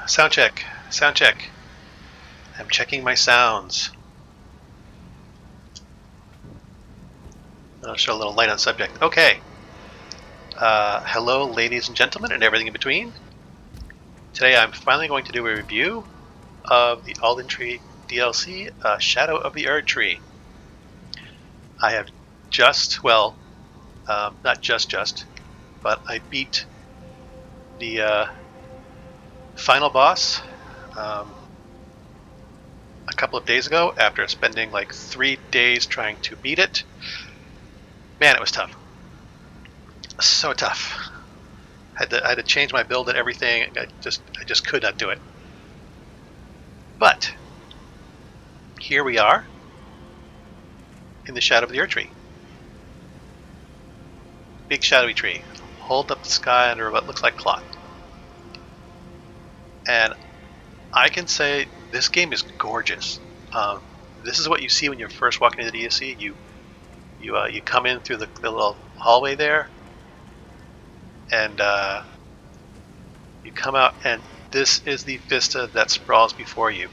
Sound check. Sound check. I'm checking my sounds. I'll show a little light on subject. Okay. Hello, ladies and gentlemen, and everything in between. Today I'm finally going to do a review of the Erdtree DLC, Shadow of the Erdtree. I have not just, but I beat the final boss a couple of days ago after spending like 3 days trying to beat it. Man, it was tough. So tough. I had to change my build and everything. I just could not do it. But here we are in the shadow of the Erdtree. Big shadowy tree, holds up the sky under what looks like cloth. And I can say this game is gorgeous. This is what you see when you're first walking into the DLC. You come in through the little hallway there, and you come out, and this is the vista that sprawls before you.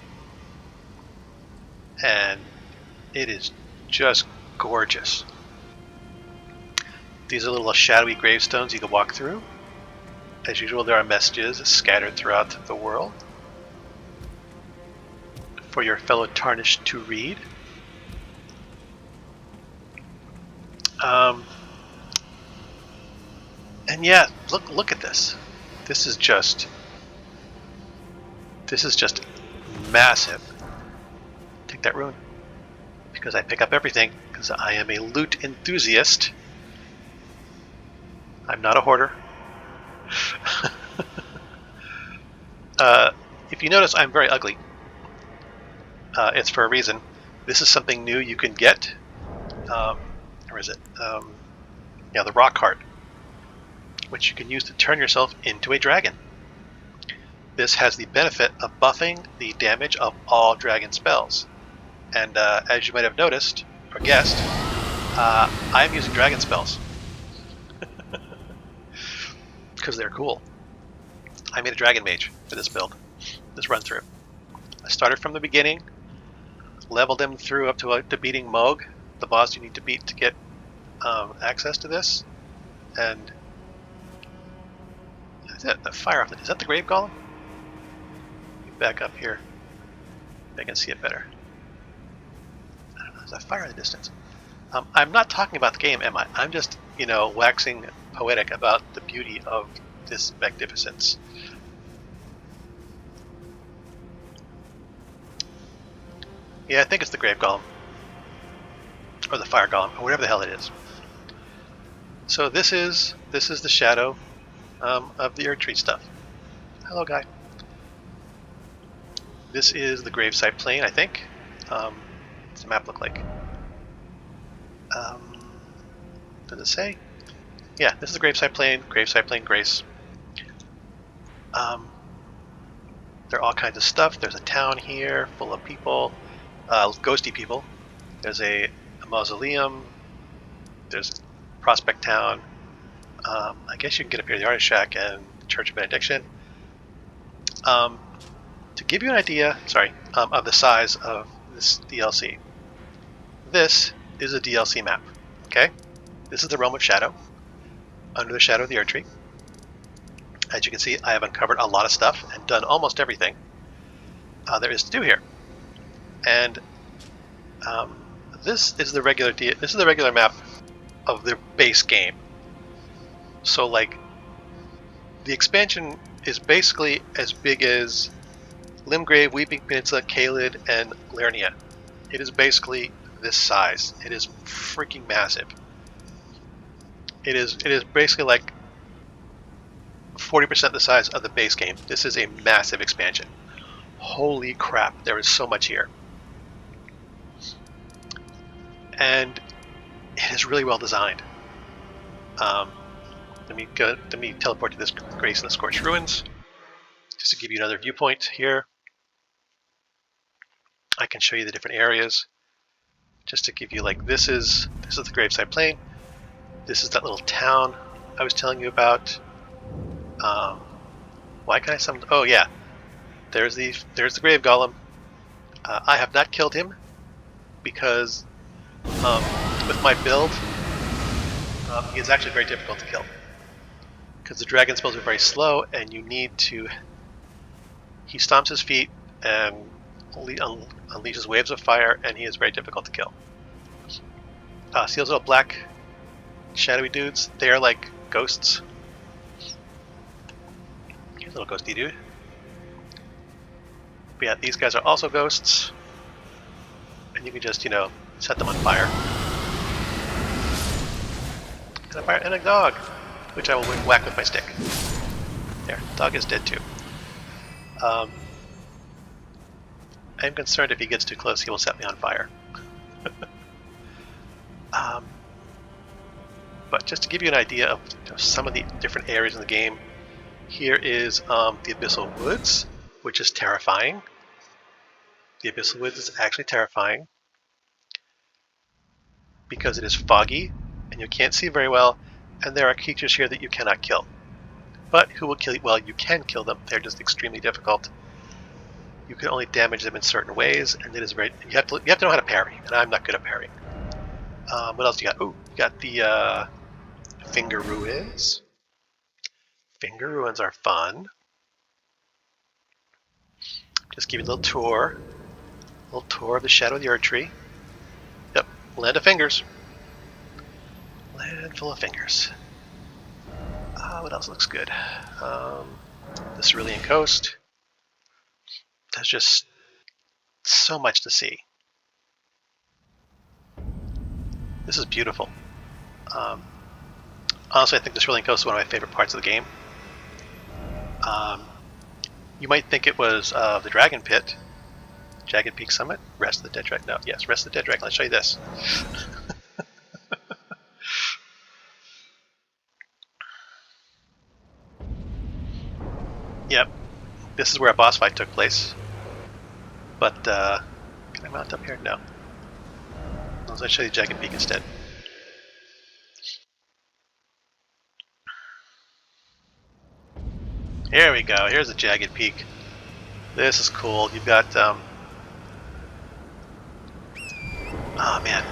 And it is just gorgeous. These are little shadowy gravestones you can walk through. As usual, there are messages scattered throughout the world for your fellow Tarnished to read. And yeah, look at this. This is just massive. Take that rune, because I pick up everything, because I am a loot enthusiast. I'm not a hoarder. If you notice, I'm very ugly. It's for a reason. This is something new you can get. Where is it? Yeah, the rock heart, which you can use to turn yourself into a dragon. This has the benefit of buffing the damage of all dragon spells. And as you might have noticed, or guessed, I am using dragon spells. Because they're cool. I made a dragon mage for this build, this run through. I started from the beginning, leveled him through up to beating Moog, the boss you need to beat to get access to this. And is that the fire? Is that the grave golem? Back up here. I can see it better. I don't know. There's a fire in the distance. I'm not talking about the game, am I? I'm just, waxing poetic about the beauty of this magnificence. Yeah, I think it's the grave golem, or the fire golem, or whatever the hell it is. So this is the shadow of the Erdtree stuff. Hello, guy. This is the gravesite plane, I think. What's the map look like? Does it say? Yeah, this is the gravesite plane Grace. There are all kinds of stuff. There's a town here full of people, ghosty people. There's a mausoleum. There's Prospect Town. I guess you can get up here to the Artist Shack and Church of Benediction. To give you an idea, of the size of this DLC, this is a DLC map. Okay, this is the Realm of Shadow, under the shadow of the Erdtree. As you can see, I have uncovered a lot of stuff and done almost everything there is to do here. And this is the regular map of the base game. So, like, the expansion is basically as big as Limgrave, Weeping Peninsula, Caelid, and Lernia. It is basically this size. It is freaking massive. It is basically like 40% the size of the base game. This is a massive expansion. Holy crap, there is so much here. And it is really well designed. Let me teleport to this Grace and the Scorched Ruins, just to give you another viewpoint here. I can show you the different areas, just to give you, like, this is the gravesite plain. This is that little town I was telling you about. Why can I summon? Oh yeah, there's the grave golem. I have not killed him because with my build, he is actually very difficult to kill because the dragon spells are very slow, and you need to. He stomps his feet and unleashes waves of fire, and he is very difficult to kill. See those little black shadowy dudes? They are like ghosts. Here's a little ghosty dude. But yeah, these guys are also ghosts. And you can just, set them on fire. And a dog, which I will whack with my stick. There, the dog is dead too. I'm concerned if he gets too close, he will set me on fire. But just to give you an idea of some of the different areas in the game, here is the Abyssal Woods, which is terrifying. The Abyssal Woods is actually terrifying because it is foggy and you can't see very well, and there are creatures here that you cannot kill. But who will kill you? Well, you can kill them. They're just extremely difficult. You can only damage them in certain ways, and it is very. You have to know how to parry, and I'm not good at parrying. What else do you got? Oh, you got the Finger Ruins. Finger Ruins are fun. Just give you a little tour of the shadow of the Erdtree. Yep, land of fingers. Land full of fingers. What else looks good? The Cerulean Coast. There's just so much to see. This is beautiful. Honestly, I think the Cerulean Coast is one of my favorite parts of the game. You might think it was the Dragon Pit, Jagged Peak Summit, Rest of the Dead Dragon. No, yes, Rest of the Dead Dragon. Let's show you this. Yep, this is where a boss fight took place. But can I mount up here? No. Let's show you Jagged Peak instead. Here we go. Here's a Jagged Peak. This is cool. You've got oh man,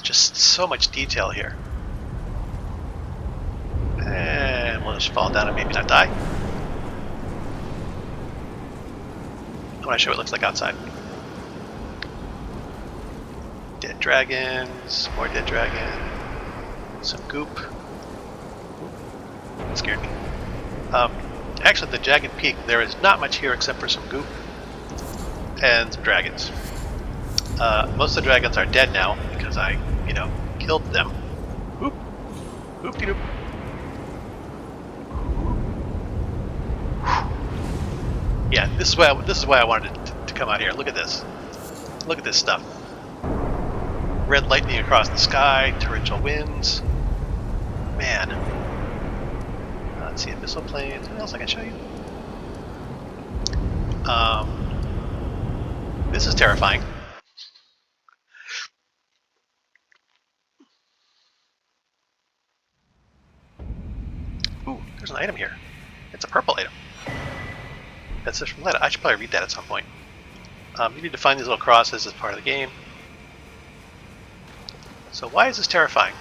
just so much detail here. And we'll just fall down and maybe not die. I want to show what it looks like outside. Dead dragons, more dead dragon, some goop. That scared me. Actually, the Jagged Peak, there is not much here except for some goop and some dragons. Most of the dragons are dead now because I, killed them. Whoop, whoop-de-doop. Yeah, this is why I wanted to come out here. Look at this. Look at this stuff. Red lightning across the sky, torrential winds. Man. Let's see, abyssal plains. What else I can show you? This is terrifying. Ooh, there's an item here. It's a purple item. That's just from that. I should probably read that at some point. You need to find these little crosses as part of the game. So why is this terrifying?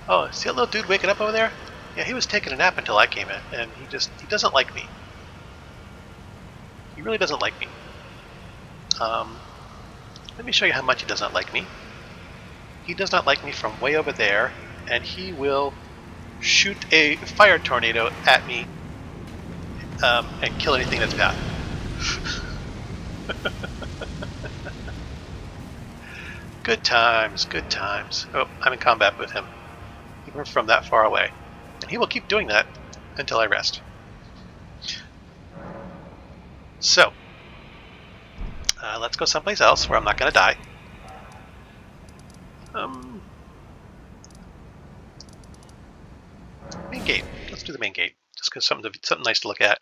Oh, see that little dude waking up over there? Yeah, he was taking a nap until I came in, and he doesn't like me. He really doesn't like me. Let me show you how much he does not like me. He does not like me from way over there, and he will shoot a fire tornado at me and kill anything in its path. Good times, good times. Oh, I'm in combat with him, even from that far away. And he will keep doing that until I rest. So, let's go someplace else where I'm not going to die. Main gate. Let's do the main gate, just because something nice to look at.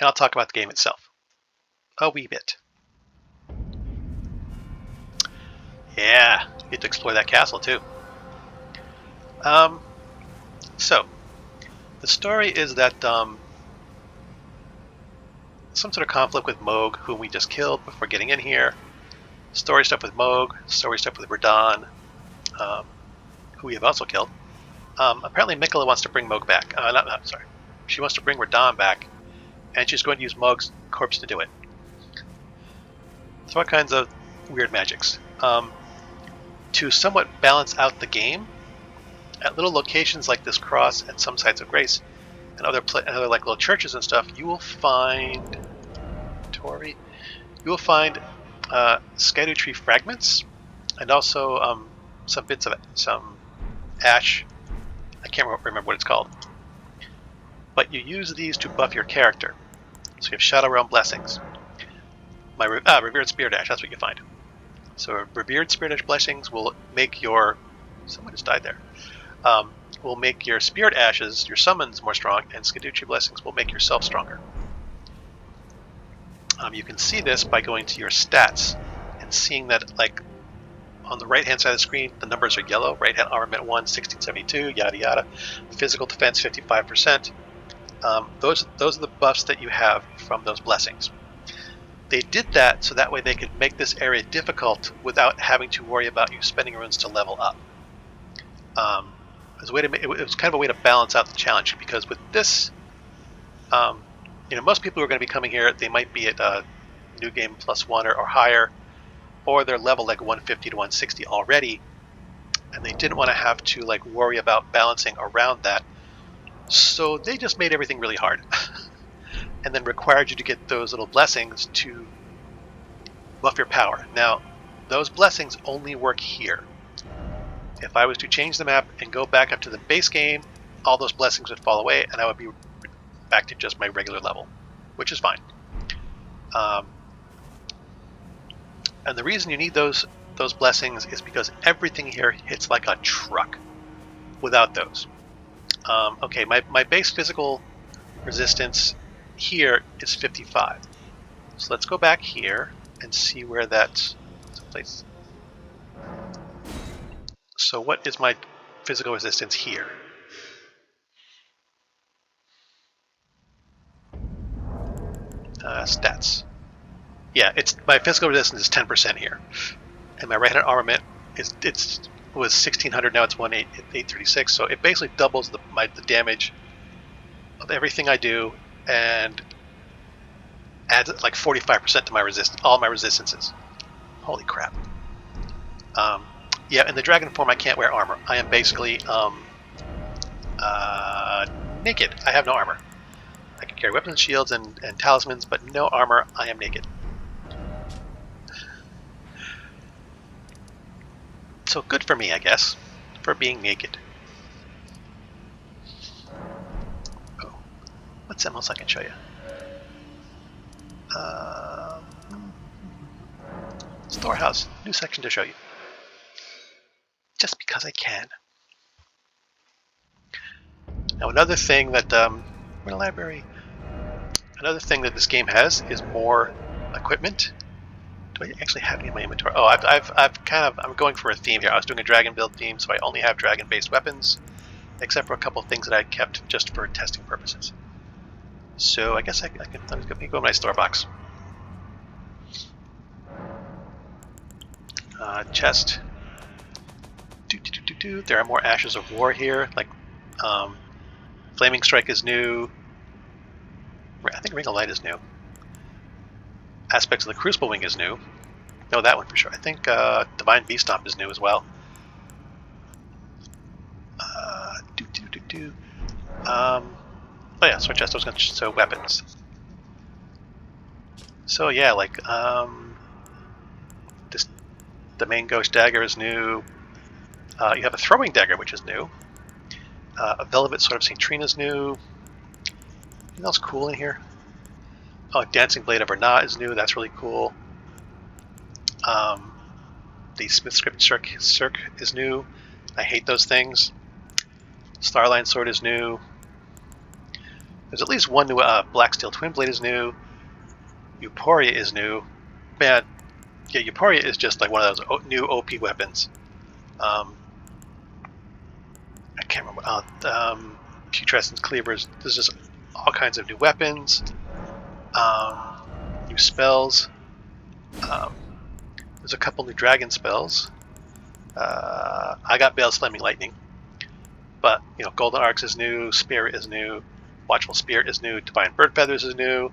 And I'll talk about the game itself a wee bit. Yeah, you get to explore that castle too. So, The story is that some sort of conflict with Moog, whom we just killed before getting in here. Story stuff with Moog, story stuff with Radahn, who we have also killed. Apparently Mikola wants to bring Moog back. Sorry. She wants to bring Radahn back, and she's going to use Moog's corpse to do it. So all kinds of weird magics. To somewhat balance out the game, at little locations like this cross and some sites of grace, and other like little churches and stuff, you will find Erdtree fragments, and also some bits of some ash. I can't remember what it's called. But you use these to buff your character. So you have Shadow Realm Blessings. Revered Spirit Ash, that's what you find. So Revered Spirit Ash Blessings will make your... Someone just died there. Will make your Spirit Ashes, your summons, more strong, and Erdtree Blessings will make yourself stronger. You can see this by going to your stats and seeing that, like, on the right-hand side of the screen, the numbers are yellow. Right-hand armament 1, 1672, yada yada. Physical defense 55%. Those are the buffs that you have from those blessings. They did that so that way they could make this area difficult without having to worry about you spending runes to level up. It was kind of a way to balance out the challenge, because with this, most people who are going to be coming here, they might be at New Game +1 or higher, or they're level like 150 to 160 already, and they didn't want to have to like worry about balancing around that. So they just made everything really hard, and then required you to get those little blessings to buff your power. Now, those blessings only work here. If I was to change the map and go back up to the base game, all those blessings would fall away, and I would be back to just my regular level, which is fine. And the reason you need those blessings is because everything here hits like a truck without those. Okay, my base physical resistance here is 55. So let's go back here and see where that's place. So what is my physical resistance here? Stats. Yeah, my physical resistance is 10% here, and my right-hand armament was 1600. Now it's 836. So it basically doubles the damage of everything I do, and adds like 45% to my all my resistances. Holy crap! Yeah, in the dragon form, I can't wear armor. I am basically naked. I have no armor. I can carry weapons, shields, and talismans, but no armor. I am naked. So good for me, I guess, for being naked. Oh, what's something else I can show you? Storehouse, new section to show you. Just because I can. Now another thing that we're in a library. Another thing that this game has is more equipment. Do I actually have any in my inventory? Oh, I'm going for a theme here. I was doing a dragon build theme, so I only have dragon-based weapons, except for a couple things that I kept just for testing purposes. So I guess let me go to my store box. Chest. There are more Ashes of War here. Like, Flaming Strike is new. I think Ring of Light is new. Aspects of the Crucible Wing is new. No, that one for sure. I think Divine Beast Stomp is new as well. Oh yeah, sword chest. I was going to show weapons. So yeah, like the main Ghost Dagger is new. You have a Throwing Dagger, which is new. A Velvet Sword of St. Trina is new. Anything else cool in here? Oh, Dancing Blade of Radahn is new. That's really cool. The Smith Script Cirque is new. I hate those things. Starline Sword is new. There's at least one new Black Steel Twin Blade is new. Euphoria is new. Man, yeah, Euphoria is just like one of those new OP weapons. I can't remember. putrescent cleavers. There's just all kinds of new weapons, new spells. There's a couple new dragon spells. I got Bale's Flaming Lightning, but Golden Arcs is new, Spirit is new, Watchful Spirit is new, Divine Bird Feathers is new,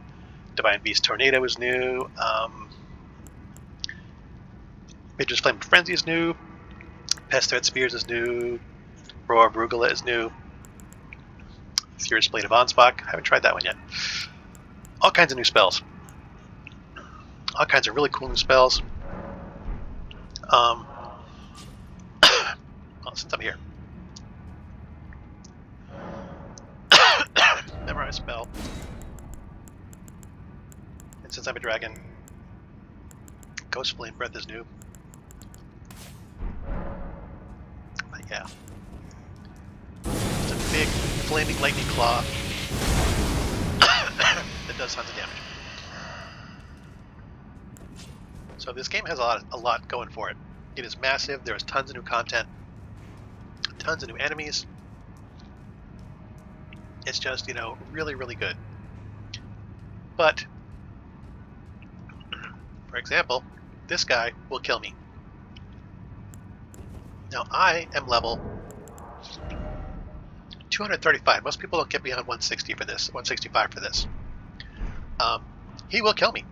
Divine Beast Tornado is new, Major's Flame of Frenzy is new, Pest Thread Spears is new, Roar of Rugula is new, Furious Blade of Onspach, I haven't tried that one yet. All kinds of new spells. All kinds of really cool new spells. Well, since I'm here. Memorize spell. And since I'm a dragon, Ghost Flame Breath is new. But yeah. It's a big flaming lightning claw that does tons of damage. So this game has a lot going for it. It is massive. There is tons of new content, tons of new enemies. It's just, really, really good. But, for example, this guy will kill me. Now, I am level 235. Most people don't get beyond 160 for this, 165 for this. He will kill me,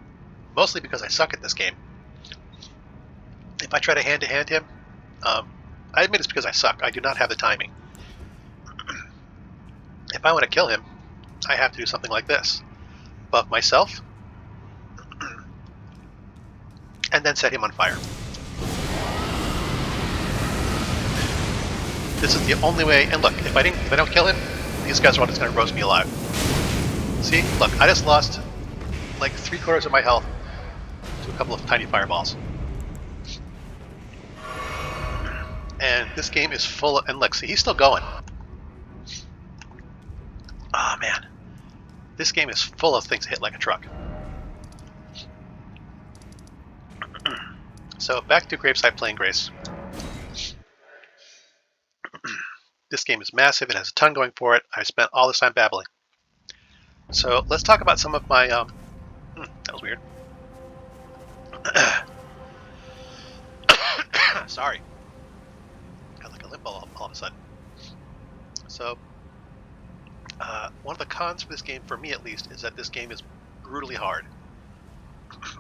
mostly because I suck at this game. If I try to hand-to-hand him, I admit it's because I suck. I do not have the timing. If I want to kill him, I have to do something like this. Buff myself, and then set him on fire. This is the only way, and look, if I don't kill him, these guys are all just going to roast me alive. See? Look, I just lost like 3/4 of my health to a couple of tiny fireballs. And this game is full of, and look, see, he's still going. Ah, man. This game is full of things that hit like a truck. So, back to Graveside Playing Grace. This game is massive. It has a ton going for it. I spent all this time babbling. So, let's talk about some of my, that was weird. Sorry. Got like a limp all of a sudden. So, one of the cons for this game, for me at least, is that this game is brutally hard.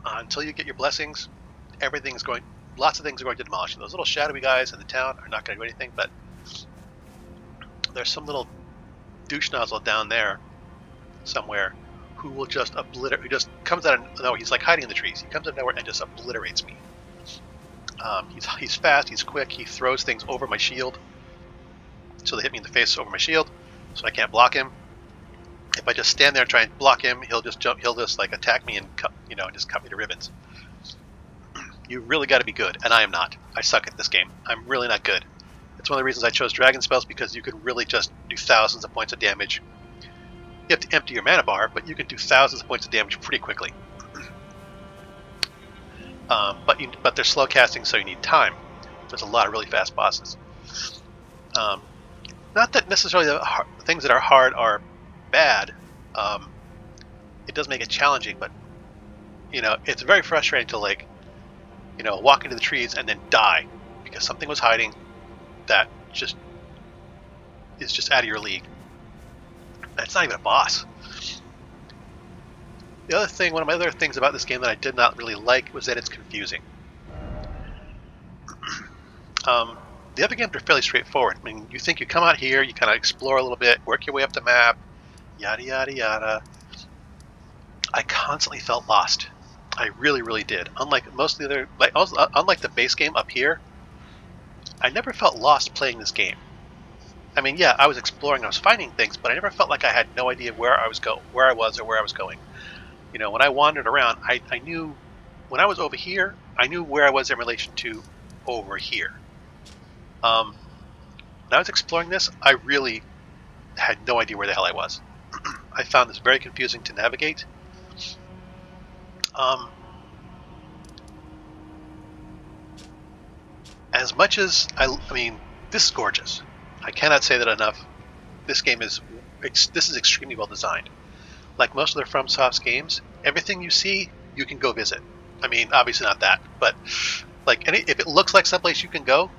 Until you get your blessings, lots of things are going to demolish you. Those little shadowy guys in the town are not going to do anything, but there's some little douche nozzle down there somewhere who will just obliterate, who just comes out of, no, he's like hiding in the trees. He comes out of nowhere and just obliterates me. He's fast, he's quick, he throws things over my shield. So they hit me in the face over my shield, so I can't block him. If I just stand there and try and block him, he'll just like attack me and just cut me to ribbons. You really got to be good, and I am not. I suck at this game. I'm really not good. It's one of the reasons I chose dragon spells, because you can really just do thousands of points of damage. You have to empty your mana bar, but you can do thousands of points of damage pretty quickly. But they're slow casting, so you need time. There's a lot of really fast bosses. Not that necessarily the things that are hard are bad. It does make it challenging, but it's very frustrating to walk into the trees and then die because something was hiding that just is just out of your league. It's not even a boss. The other thing, one of my other things about this game that I did not really like was that it's confusing. The other games are fairly straightforward. I mean, you think you come out here, you kind of explore a little bit, work your way up the map, yada yada yada. I constantly felt lost. I really, really did. Unlike most of the other, unlike the base game up here, I never felt lost playing this game. I mean, yeah, I was exploring, I was finding things, but I never felt like I had no idea where I was going. When I wandered around, I knew when I was over here, I knew where I was in relation to over here. When I was exploring this, I really had no idea where the hell I was. I found this very confusing to navigate. As much as I mean, this is gorgeous. I cannot say that enough. This game is this is extremely well designed. Like most of the FromSoft's games, everything you see, you can go visit. I mean, obviously not that, but like if it looks like someplace you can go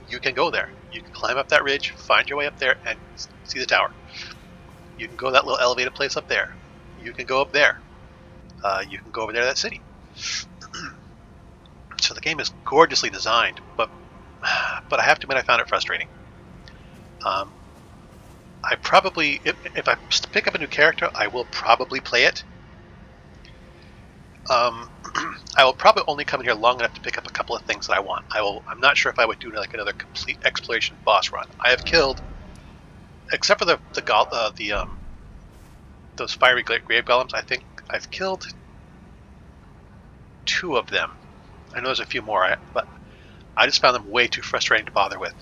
there. You can climb up that ridge, find your way up there, and see the tower. You can go to that little elevated place up there. You can go up there. You can go over there to that city. So the game is gorgeously designed, but I have to admit I found it frustrating. I probably, if I pick up a new character, I will probably play it. I will probably only come in here long enough to pick up a couple of things that I want. I'm not sure if I would do like another complete exploration boss run. I have killed, except for those fiery grave golems. I think I've killed 2 of them. I know there's a few more, but I just found them way too frustrating to bother with.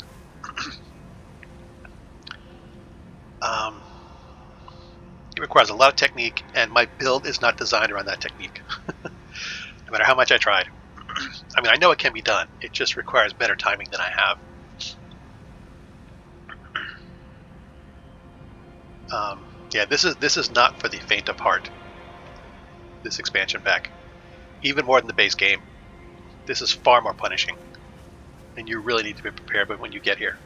It requires a lot of technique, and my build is not designed around that technique. No matter how much I tried. I mean, I know it can be done. It just requires better timing than I have. Yeah, this is not for the faint of heart. This expansion pack, even more than the base game. This is far more punishing, and you really need to be prepared when you get here.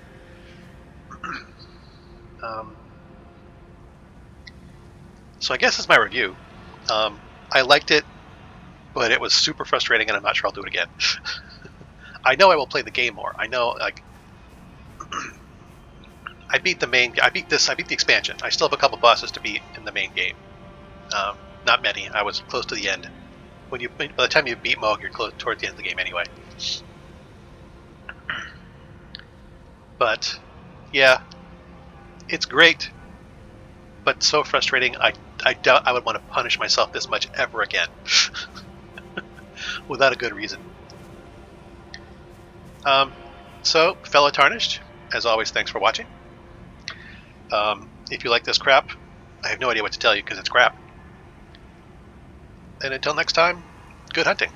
So I guess that's my review. I liked it, but it was super frustrating, and I'm not sure I'll do it again. I know I will play the game more. I know, like, I beat the expansion. I still have a couple bosses to beat in the main game. Not many. I was close to the end. By the time you beat Moog, you're close towards the end of the game anyway. But yeah, it's great, but so frustrating. I doubt I would want to punish myself this much ever again, without a good reason. So, fellow Tarnished, as always, thanks for watching. If you like this crap, I have no idea what to tell you because it's crap. And until next time, good hunting.